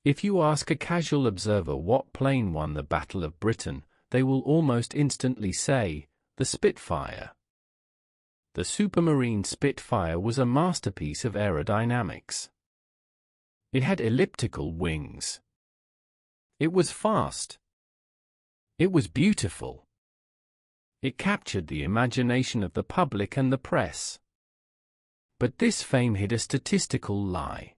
If you ask a casual observer what plane won the Battle of Britain, they will almost instantly say, the Spitfire. The Supermarine Spitfire was a masterpiece of aerodynamics. It had elliptical wings. It was fast. It was beautiful. It captured the imagination of the public and the press. But this fame hid a statistical lie.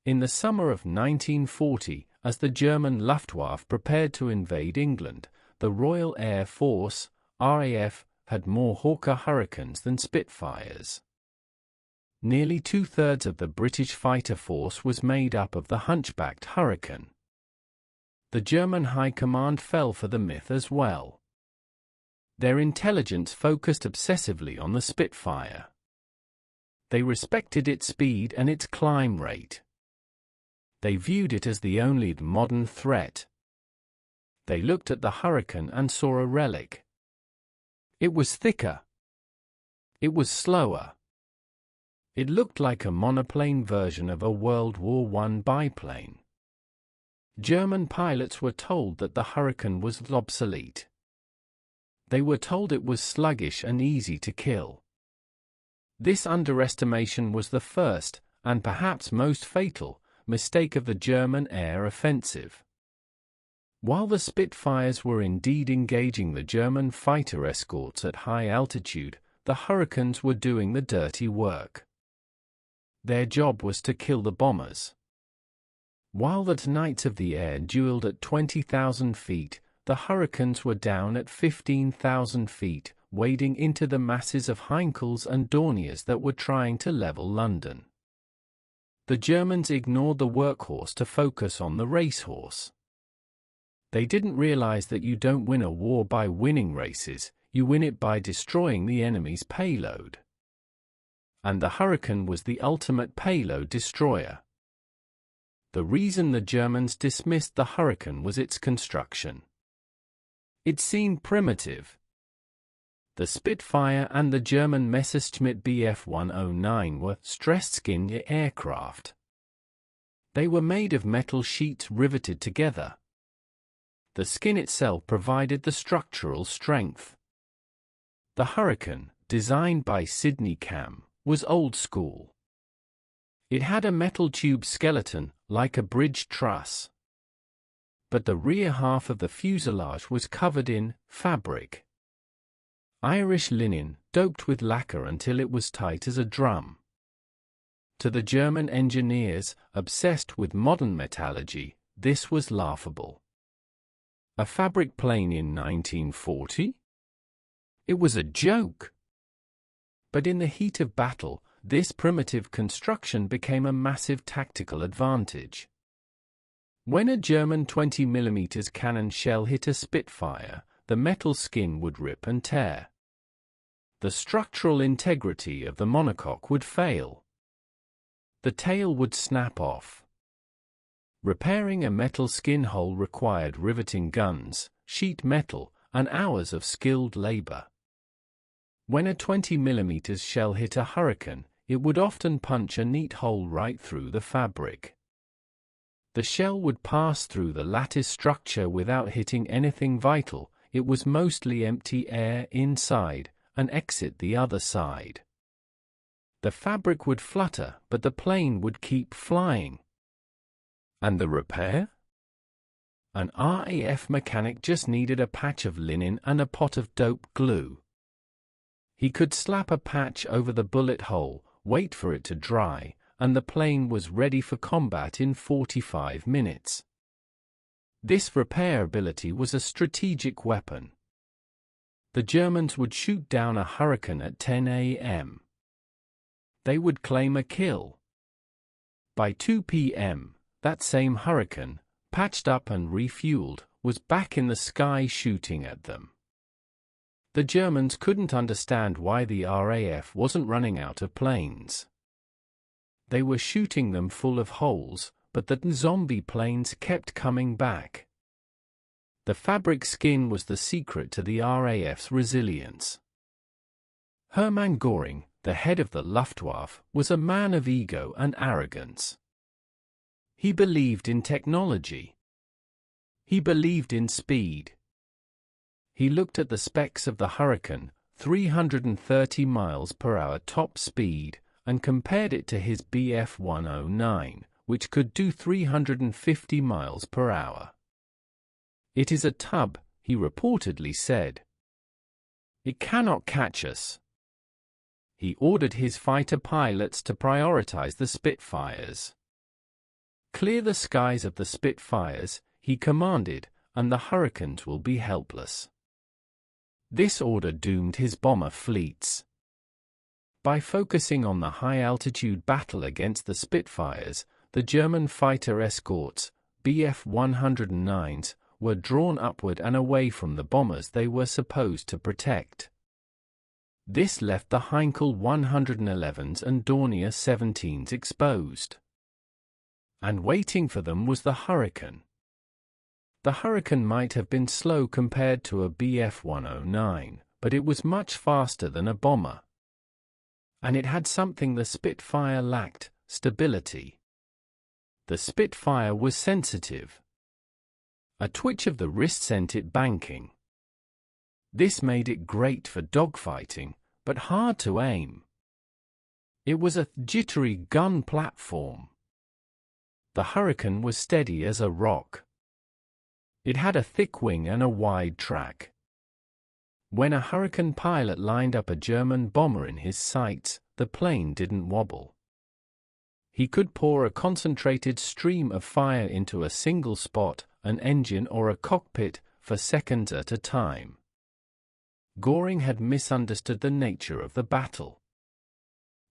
In the summer of 1940, as the German Luftwaffe prepared to invade England, the Royal Air Force, RAF, had more Hawker Hurricanes than Spitfires. Nearly two-thirds of the British fighter force was made up of the hunchbacked Hurricane. The German High Command fell for the myth as well. Their intelligence focused obsessively on the Spitfire. They respected its speed and its climb rate. They viewed it as the only modern threat. They looked at the Hurricane and saw a relic. It was thicker. It was slower. It looked like a monoplane version of a World War I biplane. German pilots were told that the Hurricane was obsolete. They were told it was sluggish and easy to kill. This underestimation was the first, and perhaps most fatal, mistake of the German air offensive. While the Spitfires were indeed engaging the German fighter escorts at high altitude, the Hurricanes were doing the dirty work. Their job was to kill the bombers. While the Knights of the Air dueled at 20,000 feet, the Hurricanes were down at 15,000 feet, wading into the masses of Heinkels and Dorniers that were trying to level London. The Germans ignored the workhorse to focus on the racehorse. They didn't realize that you don't win a war by winning races, you win it by destroying the enemy's payload. And the Hurricane was the ultimate payload destroyer. The reason the Germans dismissed the Hurricane was its construction. It seemed primitive. The Spitfire and the German Messerschmitt Bf 109 were stressed-skin aircraft. They were made of metal sheets riveted together. The skin itself provided the structural strength. The Hurricane, designed by Sidney Cam, was old school. It had a metal tube skeleton, like a bridge truss. But the rear half of the fuselage was covered in fabric. Irish linen, doped with lacquer until it was tight as a drum. To the German engineers, obsessed with modern metallurgy, this was laughable. A fabric plane in 1940? It was a joke. But in the heat of battle, this primitive construction became a massive tactical advantage. When a German 20mm cannon shell hit a Spitfire, the metal skin would rip and tear. The structural integrity of the monocoque would fail. The tail would snap off. Repairing a metal skin hole required riveting guns, sheet metal, and hours of skilled labor. When a 20mm shell hit a Hurricane, it would often punch a neat hole right through the fabric. The shell would pass through the lattice structure without hitting anything vital. It was mostly empty air inside, and exit the other side. The fabric would flutter, but the plane would keep flying. And the repair? An RAF mechanic just needed a patch of linen and a pot of dope glue. He could slap a patch over the bullet hole, wait for it to dry, and the plane was ready for combat in 45 minutes. This repairability was a strategic weapon. The Germans would shoot down a Hurricane at 10 a.m. They would claim a kill. By 2 p.m., that same Hurricane, patched up and refueled, was back in the sky shooting at them. The Germans couldn't understand why the RAF wasn't running out of planes. They were shooting them full of holes, but the zombie planes kept coming back. The fabric skin was the secret to the RAF's resilience. Hermann Göring, the head of the Luftwaffe, was a man of ego and arrogance. He believed in technology. He believed in speed. He looked at the specs of the Hurricane, 330 miles per hour top speed, and compared it to his Bf-109, which could do 350 miles per hour. "It is a tub," he reportedly said. "It cannot catch us." He ordered his fighter pilots to prioritize the Spitfires. "Clear the skies of the Spitfires," he commanded, "and the Hurricanes will be helpless." This order doomed his bomber fleets. By focusing on the high-altitude battle against the Spitfires, the German fighter escorts, Bf-109s, were drawn upward and away from the bombers they were supposed to protect. This left the Heinkel 111s and Dornier 17s exposed. And waiting for them was the Hurricane. The Hurricane might have been slow compared to a Bf-109, but it was much faster than a bomber. And it had something the Spitfire lacked: stability. The Spitfire was sensitive. A twitch of the wrist sent it banking. This made it great for dogfighting, but hard to aim. It was a jittery gun platform. The Hurricane was steady as a rock. It had a thick wing and a wide track. When a Hurricane pilot lined up a German bomber in his sights, the plane didn't wobble. He could pour a concentrated stream of fire into a single spot, an engine or a cockpit, for seconds at a time. Göring had misunderstood the nature of the battle.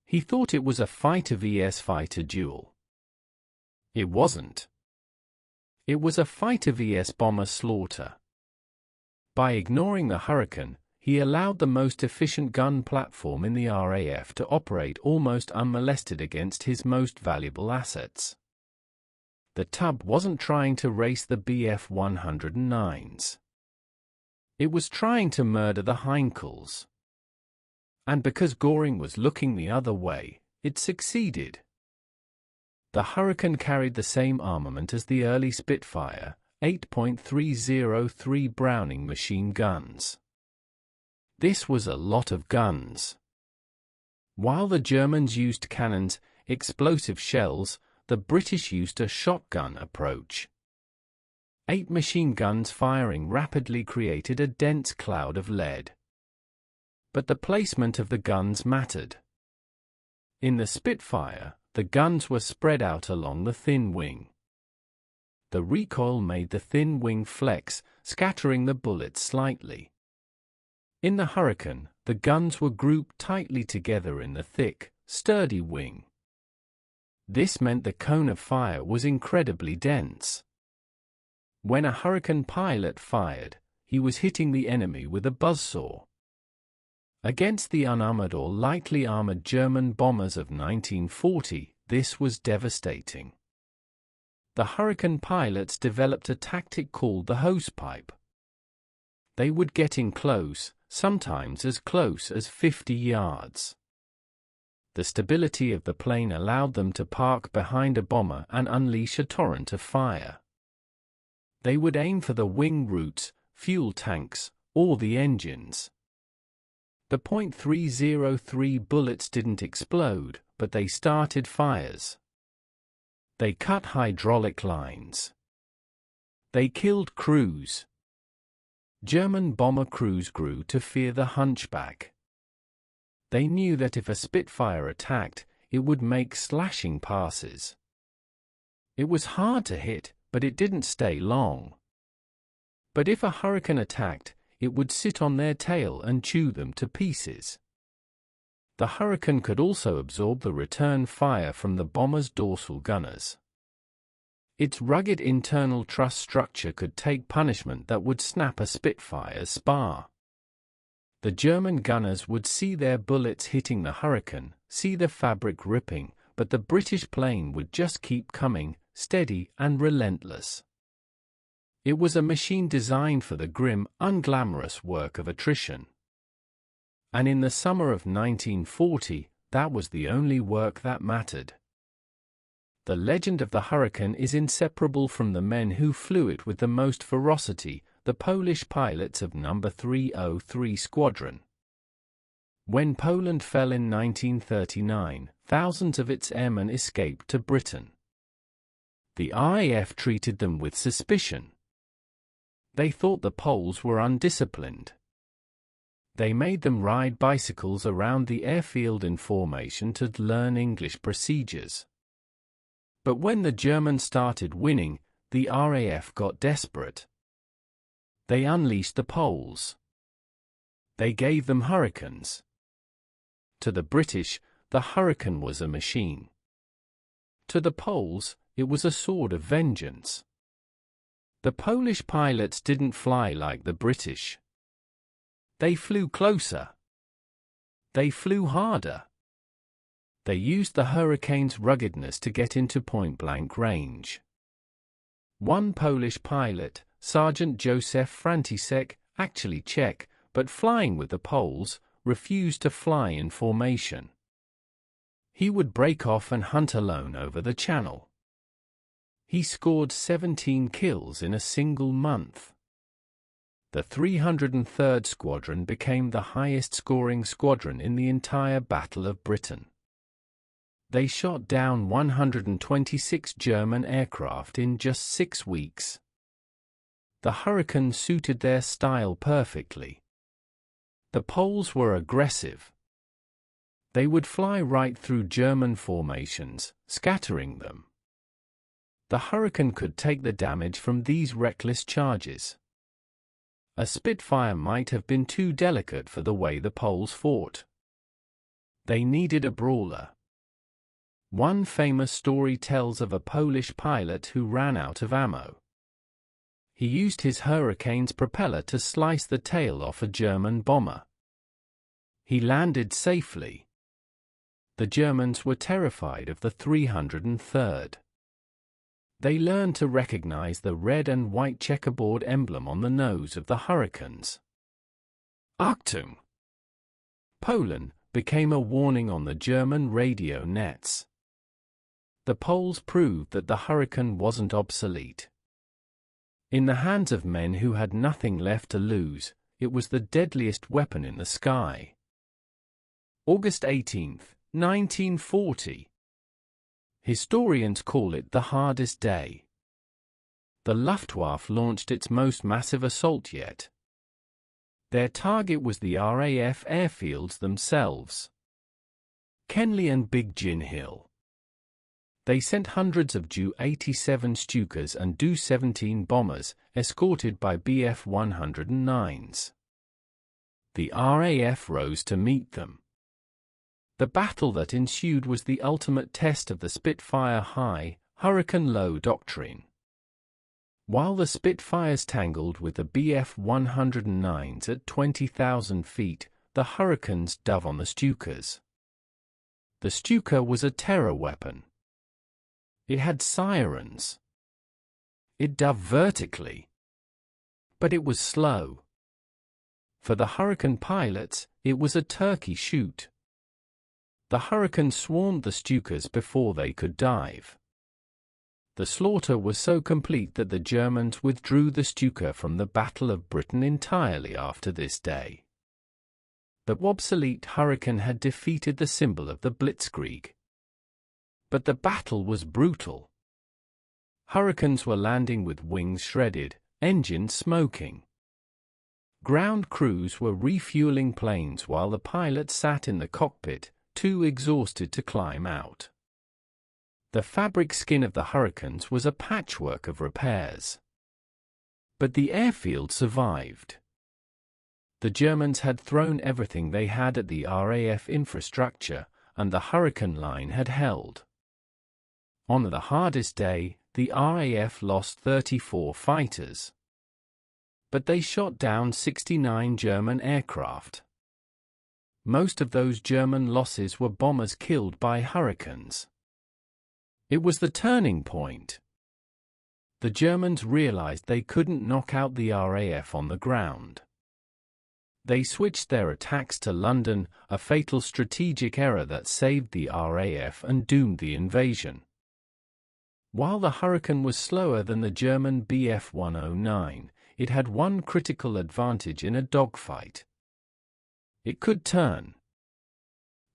He thought it was a fighter vs. fighter duel. It wasn't. It was a fighter vs. bomber slaughter. By ignoring the Hurricane, he allowed the most efficient gun platform in the RAF to operate almost unmolested against his most valuable assets. The tub wasn't trying to race the Bf-109s. It was trying to murder the Heinkels. And because Göring was looking the other way, it succeeded. The Hurricane carried the same armament as the early Spitfire, 8.303 Browning machine guns. This was a lot of guns. While the Germans used cannons, explosive shells, the British used a shotgun approach. 8 machine guns firing rapidly created a dense cloud of lead. But the placement of the guns mattered. In the Spitfire, the guns were spread out along the thin wing. The recoil made the thin wing flex, scattering the bullets slightly. In the Hurricane, the guns were grouped tightly together in the thick, sturdy wing. This meant the cone of fire was incredibly dense. When a Hurricane pilot fired, he was hitting the enemy with a buzzsaw. Against the unarmored or lightly armored German bombers of 1940, this was devastating. The Hurricane pilots developed a tactic called the hosepipe. They would get in close, sometimes as close as 50 yards. The stability of the plane allowed them to park behind a bomber and unleash a torrent of fire. They would aim for the wing roots, fuel tanks, or the engines. The .303 bullets didn't explode, but they started fires. They cut hydraulic lines. They killed crews. German bomber crews grew to fear the hunchback. They knew that if a Spitfire attacked, it would make slashing passes. It was hard to hit, but it didn't stay long. But if a Hurricane attacked, it would sit on their tail and chew them to pieces. The Hurricane could also absorb the return fire from the bomber's dorsal gunners. Its rugged internal truss structure could take punishment that would snap a Spitfire's spar. The German gunners would see their bullets hitting the Hurricane, see the fabric ripping, but the British plane would just keep coming, steady and relentless. It was a machine designed for the grim, unglamorous work of attrition. And in the summer of 1940, that was the only work that mattered. The legend of the Hurricane is inseparable from the men who flew it with the most ferocity, the Polish pilots of No. 303 Squadron. When Poland fell in 1939, thousands of its airmen escaped to Britain. The RAF treated them with suspicion. They thought the Poles were undisciplined. They made them ride bicycles around the airfield in formation to learn English procedures. But when the Germans started winning, the RAF got desperate. They unleashed the Poles. They gave them Hurricanes. To the British, the Hurricane was a machine. To the Poles, it was a sword of vengeance. The Polish pilots didn't fly like the British. They flew closer. They flew harder. They used the Hurricane's ruggedness to get into point-blank range. One Polish pilot, Sergeant Józef Franciszek, actually Czech, but flying with the Poles, refused to fly in formation. He would break off and hunt alone over the channel. He scored 17 kills in a single month. The 303rd Squadron became the highest-scoring squadron in the entire Battle of Britain. They shot down 126 German aircraft in just 6 weeks. The Hurricane suited their style perfectly. The Poles were aggressive. They would fly right through German formations, scattering them. The Hurricane could take the damage from these reckless charges. A Spitfire might have been too delicate for the way the Poles fought. They needed a brawler. One famous story tells of a Polish pilot who ran out of ammo. He used his Hurricane's propeller to slice the tail off a German bomber. He landed safely. The Germans were terrified of the 303rd. They learned to recognize the red and white checkerboard emblem on the nose of the Hurricanes. Achtung! Poland became a warning on the German radio nets. The Poles proved that the Hurricane wasn't obsolete. In the hands of men who had nothing left to lose, it was the deadliest weapon in the sky. August 18, 1940. Historians call it the hardest day. The Luftwaffe launched its most massive assault yet. Their target was the RAF airfields themselves. Kenley and Big Gin Hill. They sent hundreds of Ju-87 Stukas and Do-17 bombers, escorted by Bf-109s. The RAF rose to meet them. The battle that ensued was the ultimate test of the Spitfire high, Hurricane low doctrine. While the Spitfires tangled with the Bf-109s at 20,000 feet, the Hurricanes dove on the Stukas. The Stuka was a terror weapon. It had sirens. It dove vertically. But it was slow. For the Hurricane pilots, it was a turkey shoot. The Hurricane swarmed the Stukas before they could dive. The slaughter was so complete that the Germans withdrew the Stuka from the Battle of Britain entirely after this day. The obsolete Hurricane had defeated the symbol of the Blitzkrieg. But the battle was brutal. Hurricanes were landing with wings shredded, engines smoking. Ground crews were refueling planes while the pilots sat in the cockpit, too exhausted to climb out. The fabric skin of the Hurricanes was a patchwork of repairs. But the airfield survived. The Germans had thrown everything they had at the RAF infrastructure, and the Hurricane line had held. On the hardest day, the RAF lost 34 fighters. But they shot down 69 German aircraft. Most of those German losses were bombers killed by Hurricanes. It was the turning point. The Germans realized they couldn't knock out the RAF on the ground. They switched their attacks to London, a fatal strategic error that saved the RAF and doomed the invasion. While the Hurricane was slower than the German Bf 109, it had one critical advantage in a dogfight. It could turn.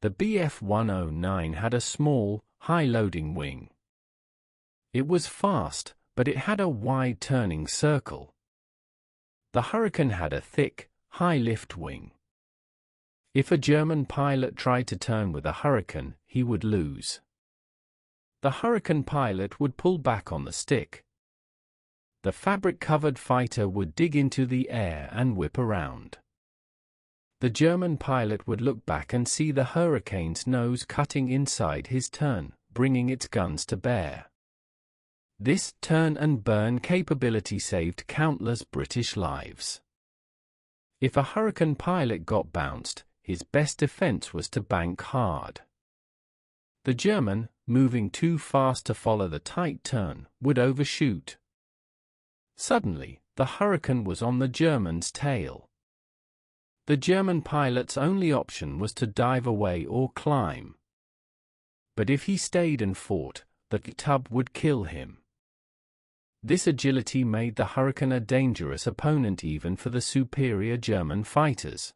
The Bf 109 had a small, high-loading wing. It was fast, but it had a wide turning circle. The Hurricane had a thick, high-lift wing. If a German pilot tried to turn with a Hurricane, he would lose. The Hurricane pilot would pull back on the stick. The fabric-covered fighter would dig into the air and whip around. The German pilot would look back and see the Hurricane's nose cutting inside his turn, bringing its guns to bear. This turn and burn capability saved countless British lives. If a Hurricane pilot got bounced, his best defense was to bank hard. The German, moving too fast to follow the tight turn, would overshoot. Suddenly, the Hurricane was on the German's tail. The German pilot's only option was to dive away or climb. But if he stayed and fought, the tub would kill him. This agility made the Hurricane a dangerous opponent even for the superior German fighters.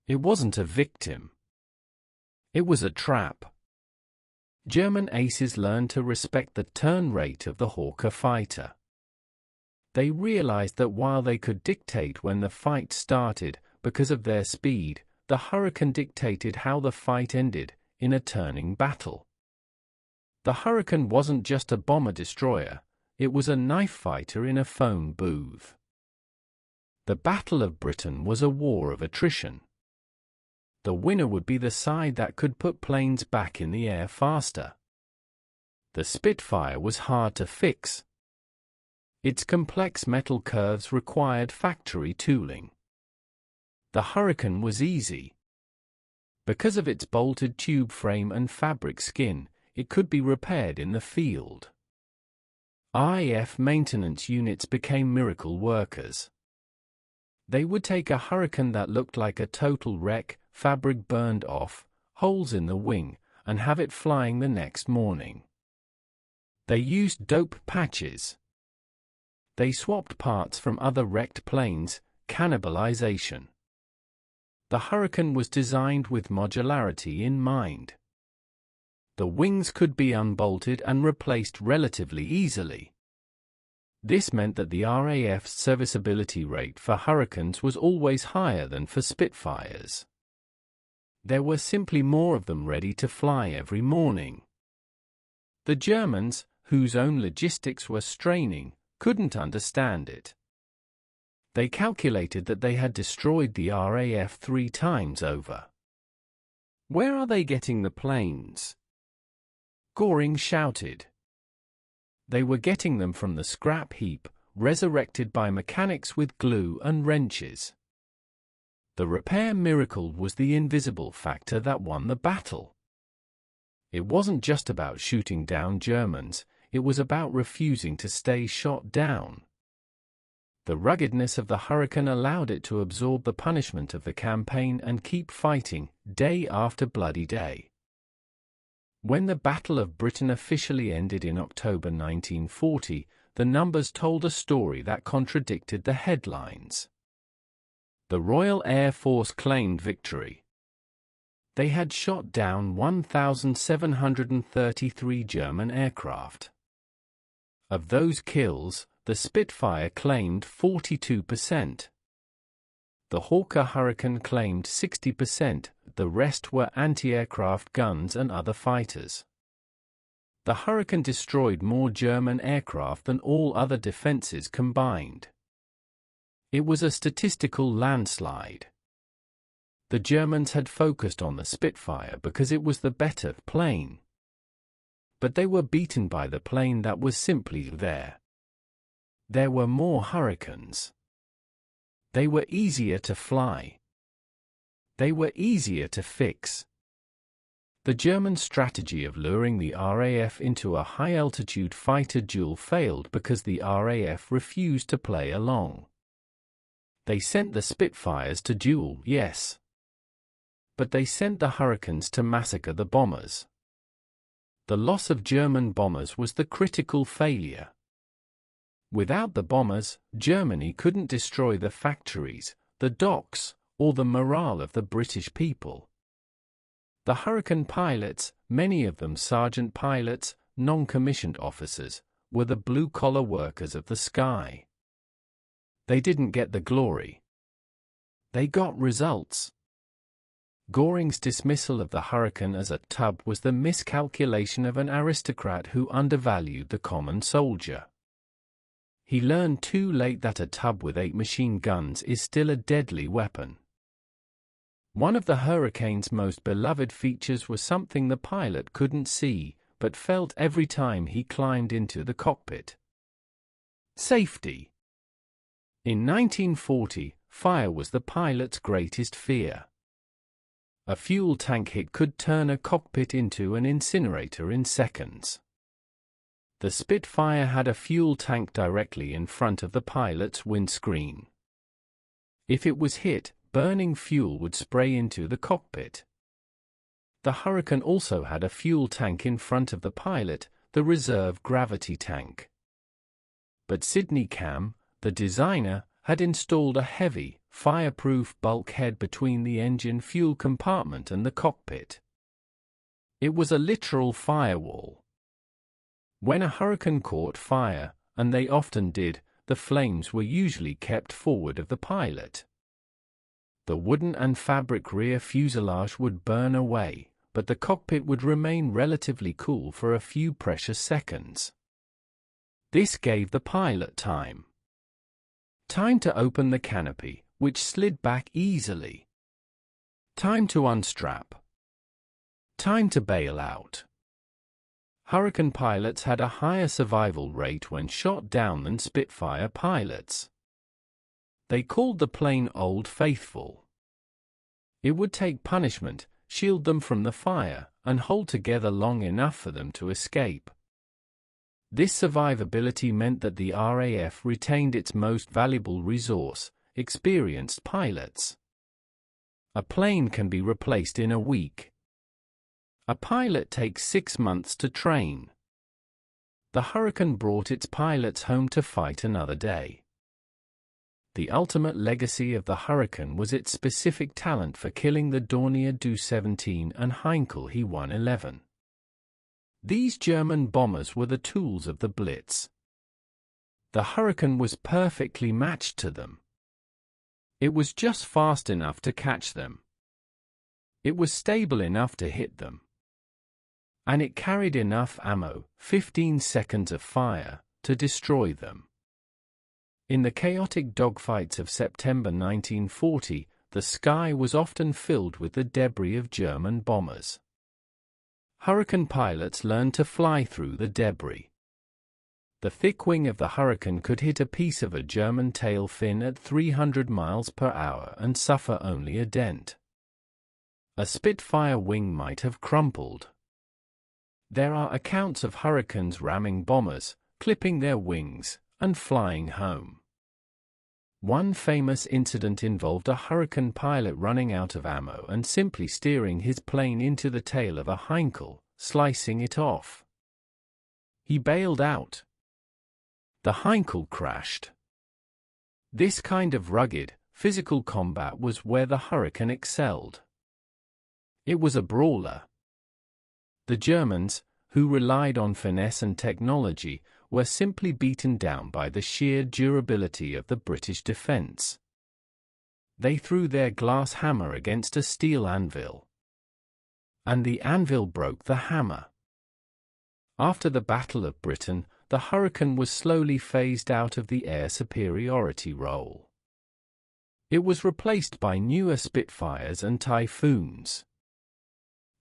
It wasn't a victim. It was a trap. German aces learned to respect the turn rate of the Hawker fighter. They realized that while they could dictate when the fight started, because of their speed, the Hurricane dictated how the fight ended, in a turning battle. The Hurricane wasn't just a bomber-destroyer, it was a knife fighter in a phone booth. The Battle of Britain was a war of attrition. The winner would be the side that could put planes back in the air faster. The Spitfire was hard to fix. Its complex metal curves required factory tooling. The Hurricane was easy. Because of its bolted tube frame and fabric skin, it could be repaired in the field. RAF maintenance units became miracle workers. They would take a Hurricane that looked like a total wreck, fabric burned off, holes in the wing, and have it flying the next morning. They used dope patches. They swapped parts from other wrecked planes, cannibalization. The Hurricane was designed with modularity in mind. The wings could be unbolted and replaced relatively easily. This meant that the RAF's serviceability rate for Hurricanes was always higher than for Spitfires. There were simply more of them ready to fly every morning. The Germans, whose own logistics were straining, couldn't understand it. They calculated that they had destroyed the RAF 3 times over. "Where are they getting the planes?" Goring shouted. They were getting them from the scrap heap, resurrected by mechanics with glue and wrenches. The repair miracle was the invisible factor that won the battle. It wasn't just about shooting down Germans, it was about refusing to stay shot down. The ruggedness of the Hurricane allowed it to absorb the punishment of the campaign and keep fighting, day after bloody day. When the Battle of Britain officially ended in October 1940, the numbers told a story that contradicted the headlines. The Royal Air Force claimed victory. They had shot down 1,733 German aircraft. Of those kills, the Spitfire claimed 42%. The Hawker Hurricane claimed 60%, the rest were anti-aircraft guns and other fighters. The Hurricane destroyed more German aircraft than all other defenses combined. It was a statistical landslide. The Germans had focused on the Spitfire because it was the better plane. But they were beaten by the plane that was simply there. There were more Hurricanes. They were easier to fly. They were easier to fix. The German strategy of luring the RAF into a high-altitude fighter duel failed because the RAF refused to play along. They sent the Spitfires to duel, yes. But they sent the Hurricanes to massacre the bombers. The loss of German bombers was the critical failure. Without the bombers, Germany couldn't destroy the factories, the docks, or the morale of the British people. The Hurricane pilots, many of them sergeant pilots, non-commissioned officers, were the blue-collar workers of the sky. They didn't get the glory. They got results. Göring's dismissal of the Hurricane as a tub was the miscalculation of an aristocrat who undervalued the common soldier. He learned too late that a tub with 8 machine guns is still a deadly weapon. One of the Hurricane's most beloved features was something the pilot couldn't see, but felt every time he climbed into the cockpit. Safety. In 1940, fire was the pilot's greatest fear. A fuel tank hit could turn a cockpit into an incinerator in seconds. The Spitfire had a fuel tank directly in front of the pilot's windscreen. If it was hit, burning fuel would spray into the cockpit. The Hurricane also had a fuel tank in front of the pilot, the reserve gravity tank. But Sidney Cam, the designer, had installed a heavy, fireproof bulkhead between the engine fuel compartment and the cockpit. It was a literal firewall. When a Hurricane caught fire, and they often did, the flames were usually kept forward of the pilot. The wooden and fabric rear fuselage would burn away, but the cockpit would remain relatively cool for a few precious seconds. This gave the pilot time. Time to open the canopy, which slid back easily. Time to unstrap. Time to bail out. Hurricane pilots had a higher survival rate when shot down than Spitfire pilots. They called the plane Old Faithful. It would take punishment, shield them from the fire, and hold together long enough for them to escape. This survivability meant that the RAF retained its most valuable resource, experienced pilots. A plane can be replaced in a week. A pilot takes 6 months to train. The Hurricane brought its pilots home to fight another day. The ultimate legacy of the Hurricane was its specific talent for killing the Dornier Do-17 and Heinkel He-111. These German bombers were the tools of the Blitz. The Hurricane was perfectly matched to them. It was just fast enough to catch them. It was stable enough to hit them. And it carried enough ammo, 15 seconds of fire, to destroy them. In the chaotic dogfights of September 1940, the sky was often filled with the debris of German bombers. Hurricane pilots learned to fly through the debris. The thick wing of the Hurricane could hit a piece of a German tail fin at 300 miles per hour and suffer only a dent. A Spitfire wing might have crumpled. There are accounts of Hurricanes ramming bombers, clipping their wings, and flying home. One famous incident involved a Hurricane pilot running out of ammo and simply steering his plane into the tail of a Heinkel, slicing it off. He bailed out. The Heinkel crashed. This kind of rugged, physical combat was where the Hurricane excelled. It was a brawler. The Germans, who relied on finesse and technology, were simply beaten down by the sheer durability of the British defense. They threw their glass hammer against a steel anvil. And the anvil broke the hammer. After the Battle of Britain, the Hurricane was slowly phased out of the air superiority role. It was replaced by newer Spitfires and Typhoons.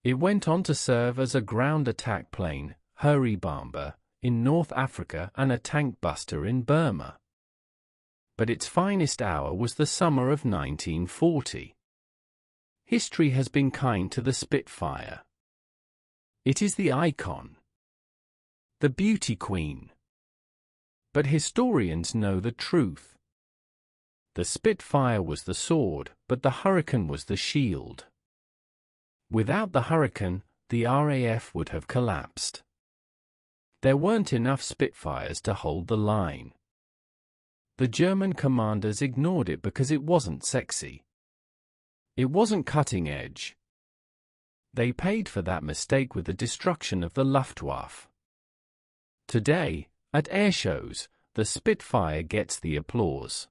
It went on to serve as a ground attack plane, Hurry Bomber, in North Africa and a tank buster in Burma. But its finest hour was the summer of 1940. History has been kind to the Spitfire. It is the icon, the beauty queen. But historians know the truth. The Spitfire was the sword, but the Hurricane was the shield. Without the Hurricane, the RAF would have collapsed. There weren't enough Spitfires to hold the line. The German commanders ignored it because it wasn't sexy. It wasn't cutting edge. They paid for that mistake with the destruction of the Luftwaffe. Today, at airshows, the Spitfire gets the applause.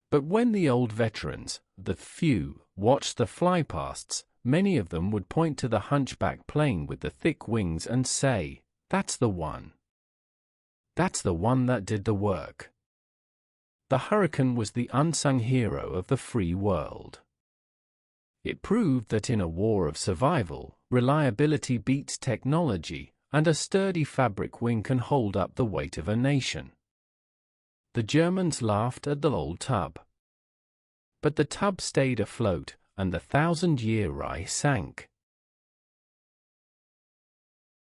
But when the old veterans, the few, watched the flypasts, many of them would point to the hunchback plane with the thick wings and say, "That's the one. That's the one that did the work." The Hurricane was the unsung hero of the free world. It proved that in a war of survival, reliability beats technology, and a sturdy fabric wing can hold up the weight of a nation. The Germans laughed at the old tub. But the tub stayed afloat, and the 1,000-year rye sank.